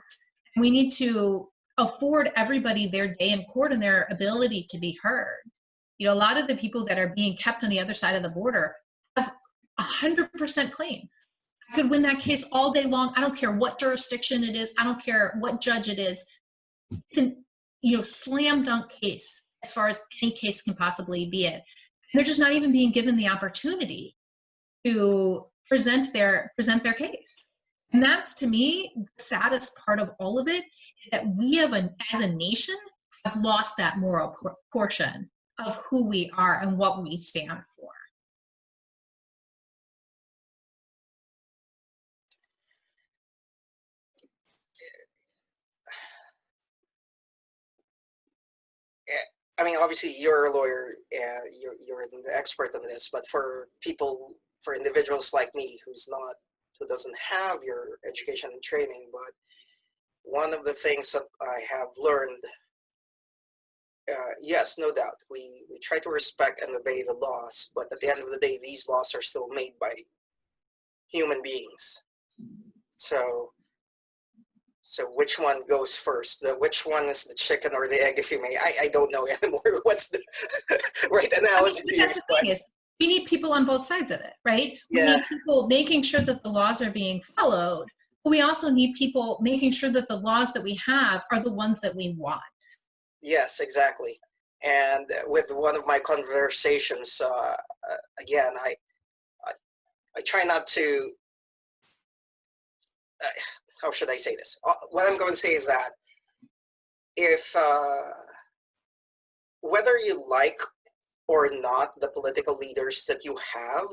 We need to afford everybody their day in court and their ability to be heard. You know, a lot of the people that are being kept on the other side of the border have 100% claims. I could win that case all day long. I don't care what jurisdiction it is. I don't care what judge it is. It's an, you know, slam dunk case as far as any case can possibly be it. They're just not even being given the opportunity to present their case. And that's, to me, the saddest part of all of it, is that we have, as a nation, have lost that moral portion of who we are and what we stand for. I mean, obviously you're a lawyer and you're the expert on this, but for individuals like me who doesn't have your education and training, but one of the things that I have learned, yes, no doubt, we try to respect and obey the laws, but at the end of the day, these laws are still made by human beings. So which one goes first? Which one is the chicken or the egg, if you may? I don't know anymore what's the right analogy to use. We need people on both sides of it, right? We need people making sure that the laws are being followed, but we also need people making sure that the laws that we have are the ones that we want. Yes, exactly. And with one of my conversations, again, I try not to, how should I say this? What I'm going to say is that if, whether you like or not the political leaders that you have,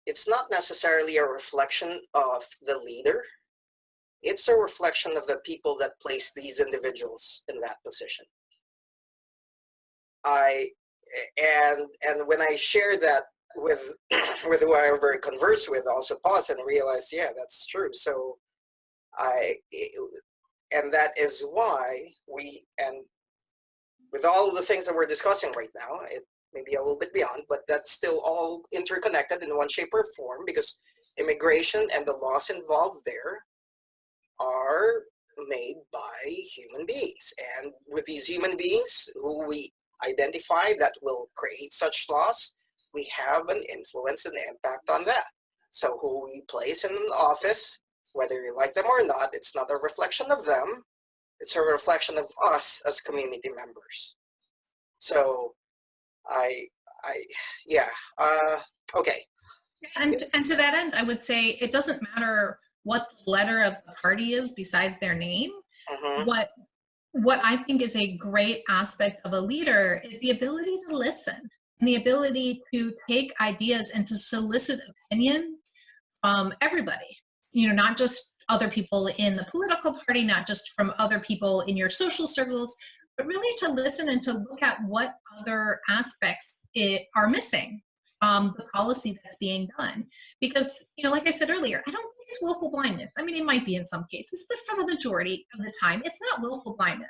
it's not necessarily a reflection of the leader. It's a reflection of the people that place these individuals in that position. And when I share that with whoever I converse with, also pause and realize, yeah, that's true. So and that is why and with all of the things that we're discussing right now, it may be a little bit beyond, but that's still all interconnected in one shape or form, because immigration and the laws involved there are made by human beings. And with these human beings who we identify that will create such laws, we have an influence and impact on that. So who we place in an office, whether you like them or not, it's not a reflection of them. It's a reflection of us as community members. So okay. And to that end, I would say it doesn't matter what the letter of the party is besides their name. Mhm. What I think is a great aspect of a leader is the ability to listen and the ability to take ideas and to solicit opinions from everybody, not just other people in the political party, not just from other people in your social circles, but really to listen and to look at what other aspects are missing from the policy that's being done. Because, like I said earlier, I don't think it's willful blindness. I mean, it might be in some cases, but for the majority of the time, it's not willful blindness.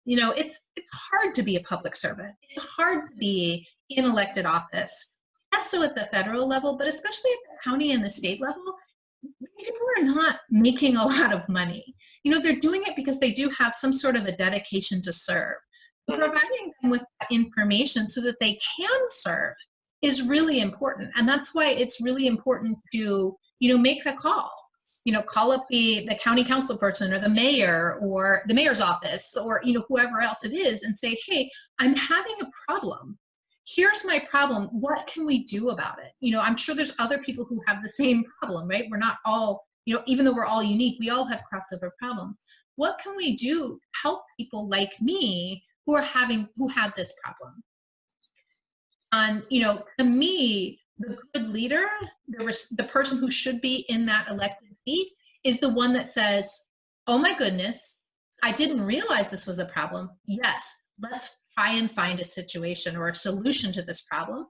It's hard to be a public servant. It's hard to be in elected office. Less so at the federal level, but especially at the county and the state level. People are not making a lot of money. They're doing it because they do have some sort of a dedication to serve. Providing them with that information so that they can serve is really important. And that's why it's really important to, make the call. Call up the county council person or the mayor or the mayor's office or, whoever else it is and say, hey, I'm having a problem. Here's my problem. What can we do about it? I'm sure there's other people who have the same problem, right? We're not all, even though we're all unique, we all have crossover problems. What can we do to help people like me who have this problem? And, to me, the good leader, the person who should be in that elected seat is the one that says, oh my goodness, I didn't realize this was a problem. Yes, let's try and find a situation or a solution to this problem.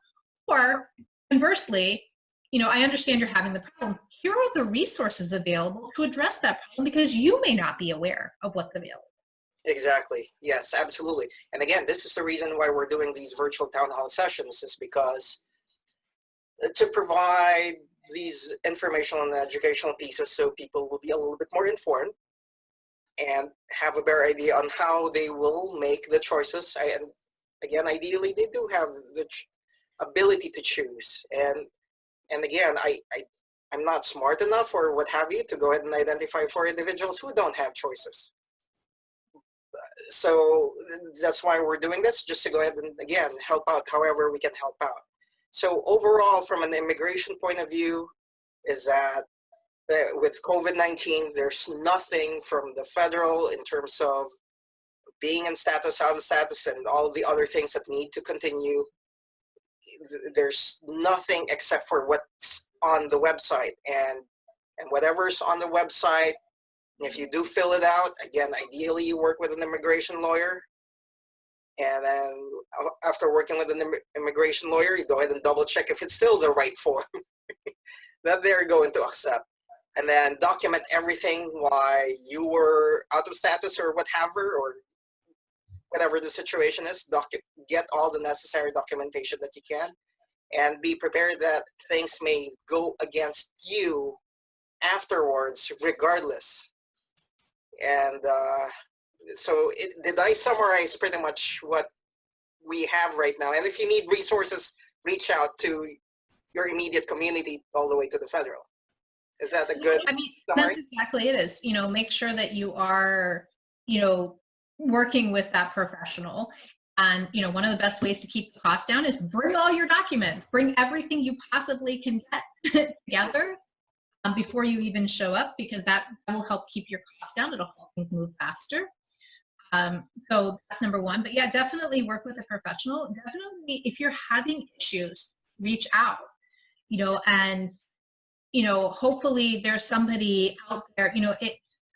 Or conversely, I understand you're having the problem. Here are the resources available to address that problem because you may not be aware of what's available. Exactly. Yes, absolutely. And again, this is the reason why we're doing these virtual town hall sessions, is because to provide these informational and educational pieces so people will be a little bit more informed and have a better idea on how they will make the choices. And again, ideally, they do have the ability to choose. And again, I'm not smart enough or what have you to go ahead and identify for individuals who don't have choices. So that's why we're doing this, just to go ahead and, again, help out however we can help out. So overall, from an immigration point of view, is that with COVID-19, there's nothing from the federal in terms of being in status, out of status, and all the other things that need to continue. There's nothing except for what's on the website. And whatever's on the website, if you do fill it out, again, ideally you work with an immigration lawyer. And then after working with an immigration lawyer, you go ahead and double check if it's still the right form that they're going to accept. And then document everything why you were out of status or whatever, or whatever the situation is. Get all the necessary documentation that you can, and be prepared that things may go against you afterwards regardless. And so did I summarize pretty much what we have right now? And if you need resources, reach out to your immediate community all the way to the federal. Is that a good summary? That's exactly it is. Make sure that you are, working with that professional. And, one of the best ways to keep the cost down is bring all your documents, bring everything you possibly can get together before you even show up, because that will help keep your costs down. It'll help things move faster. So that's number one. But yeah, definitely work with a professional. Definitely, if you're having issues, reach out, and, hopefully there's somebody out there,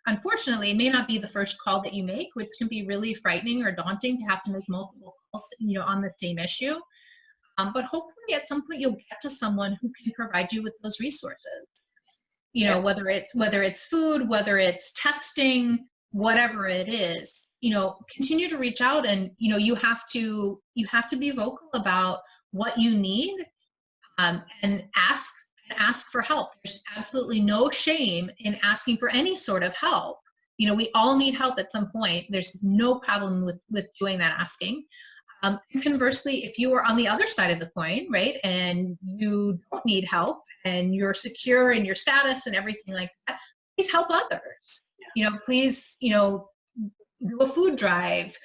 unfortunately, it may not be the first call that you make, which can be really frightening or daunting to have to make multiple calls, on the same issue. But hopefully at some point you'll get to someone who can provide you with those resources. Whether it's food, whether it's testing, whatever it is, continue to reach out, and, you have to be vocal about what you need, and ask for help. There's absolutely no shame in asking for any sort of help. We all need help at some point. There's no problem with doing that asking. Conversely, if you are on the other side of the coin, right, and you don't need help and you're secure in your status and everything like that, please help others. Please, do a food drive,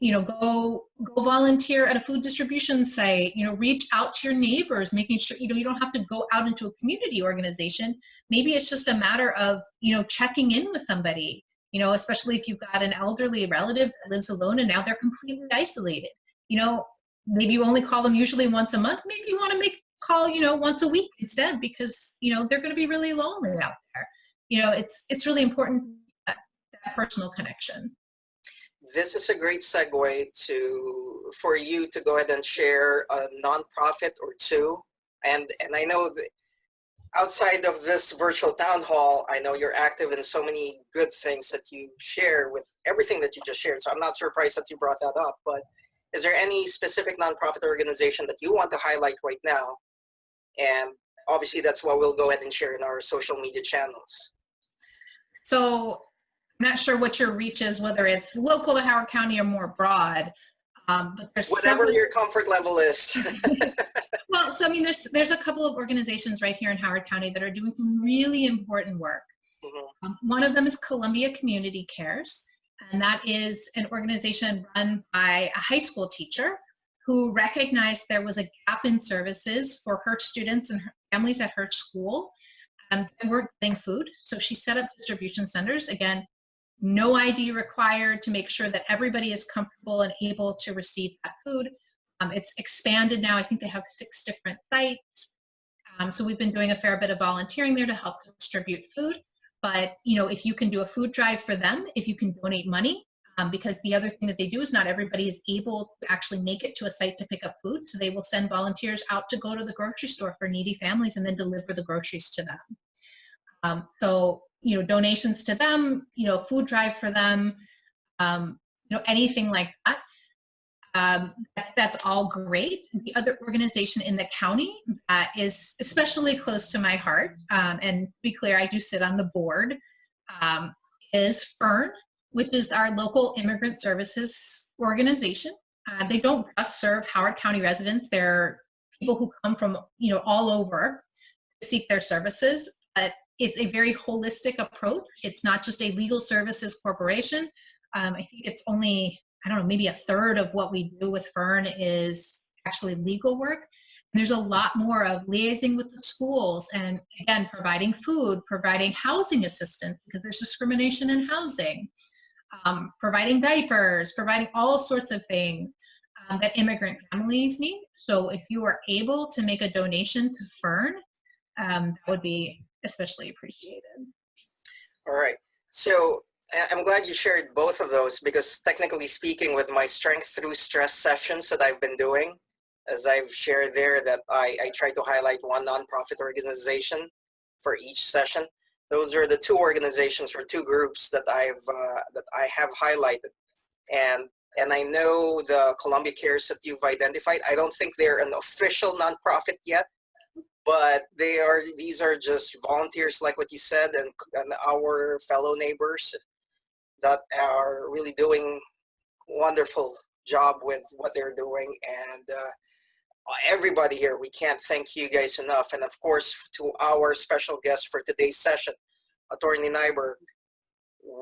You know, go volunteer at a food distribution site, you know, reach out to your neighbors, making sure, you know, you don't have to go out into a community organization. Maybe it's just a matter of, you know, checking in with somebody, you know, especially if you've got an elderly relative that lives alone and now they're completely isolated. You know, maybe you only call them usually once a month. Maybe you want to call, you know, once a week instead, because, you know, they're going to be really lonely out there. You know, it's really important, that personal connection. This is a great segue for you to go ahead and share a nonprofit or two. And I know that outside of this virtual town hall, I know you're active in so many good things that you share with everything that you just shared. So I'm not surprised that you brought that up, but is there any specific nonprofit organization that you want to highlight right now? And obviously that's what we'll go ahead and share in our social media channels. So I'm not sure what your reach is, whether it's local to Howard County or more broad, but there's whatever your comfort level is. Well, so I mean, there's a couple of organizations right here in Howard County that are doing really important work. Mm-hmm. One of them is Columbia Community Cares, and that is an organization run by a high school teacher who recognized there was a gap in services for her students and her families at her school. They weren't getting food, so she set up distribution centers. Again, no ID required, to make sure that everybody is comfortable and able to receive that food. It's expanded now. I think they have 6 different sites. So we've been doing a fair bit of volunteering there to help distribute food. But, you know, if you can do a food drive for them, if you can donate money, because the other thing that they do is not everybody is able to actually make it to a site to pick up food. So they will send volunteers out to go to the grocery store for needy families and then deliver the groceries to them. So, you know, donations to them, you know, food drive for them, you know, anything like that. That's all great. The other organization in the county that is especially close to my heart, and to be clear, I do sit on the board, is FIRN, which is our local immigrant services organization. They don't just serve Howard County residents. They're people who come from, you know, all over to seek their services. But it's a very holistic approach. It's not just a legal services corporation. I think it's only, I don't know, maybe a third of what we do with FIRN is actually legal work. And there's a lot more of liaising with the schools and, again, providing food, providing housing assistance because there's discrimination in housing, providing diapers, providing all sorts of things that immigrant families need. So if you are able to make a donation to FIRN, that would be especially appreciated. All right. So I'm glad you shared both of those, because technically speaking, with my strength through stress sessions that I've been doing, as I've shared there, that I try to highlight one nonprofit organization for each session. Those are the 2 organizations or 2 groups that I have highlighted, and I know the Columbia Cares that you've identified. I don't think they're an official nonprofit yet, but these are just volunteers, like what you said, and our fellow neighbors that are really doing wonderful job with what they're doing. And everybody here, we can't thank you guys enough. And of course, to our special guest for today's session, Attorney Niburg,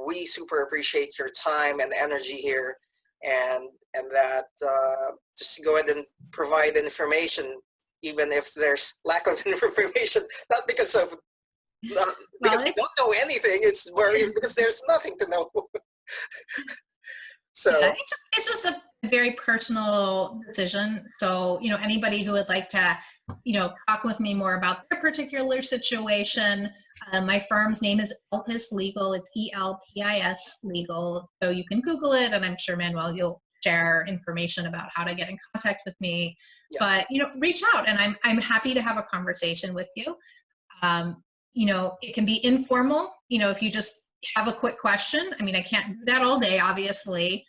we super appreciate your time and energy here, and that just go ahead and provide information, even if there's lack of information, not because of because we don't know anything, it's because there's nothing to know. So yeah, it's just a very personal decision. So, you know, anybody who would like to, you know, talk with me more about their particular situation, my firm's name is Elpis Legal. It's ELPIS Legal. So you can Google it, and I'm sure, Manuel, you'll share information about how to get in contact with me. Yes. But, you know, reach out, and I'm happy to have a conversation with you. You know, it can be informal, you know, if you just have a quick question. I mean, I can't do that all day, obviously,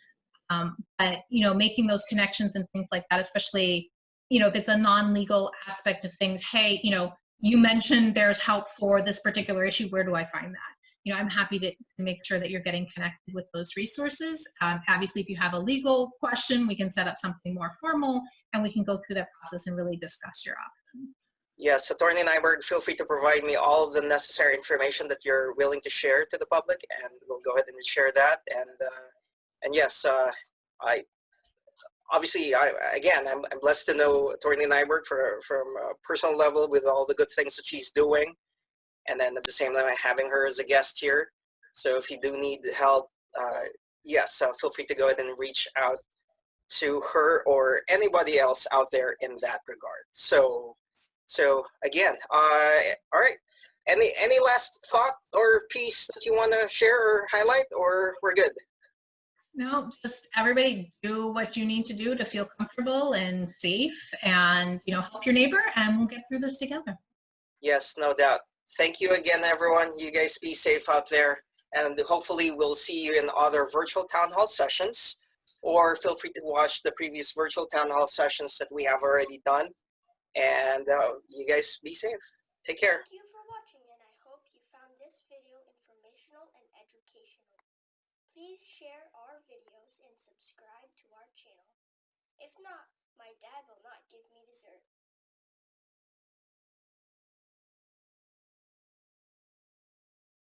but, you know, making those connections and things like that, especially, you know, if it's a non-legal aspect of things. Hey, you know, you mentioned there's help for this particular issue. Where do I find that? You know, I'm happy to make sure that you're getting connected with those resources. Obviously, if you have a legal question, we can set up something more formal, and we can go through that process and really discuss your options. Yes, Attorney Niburg, feel free to provide me all of the necessary information that you're willing to share to the public, and we'll go ahead and share that. And yes, Obviously, I'm blessed to know Attorney Niburg from a personal level with all the good things that she's doing, and then at the same time having her as a guest here. So if you do need help, yes, feel free to go ahead and reach out to her or anybody else out there in that regard. So again, all right. Any last thought or piece that you want to share or highlight, or we're good? No, just everybody do what you need to do to feel comfortable and safe, and help your neighbor, and we'll get through this together. Yes, no doubt. Thank you again, everyone. You guys be safe out there, and hopefully we'll see you in other virtual town hall sessions, or feel free to watch the previous virtual town hall sessions that we have already done. And you guys be safe. Take care. Thank you for watching, and I hope you found this video informational and educational. Please share our videos and subscribe to our channel. If not, my dad will not give me dessert.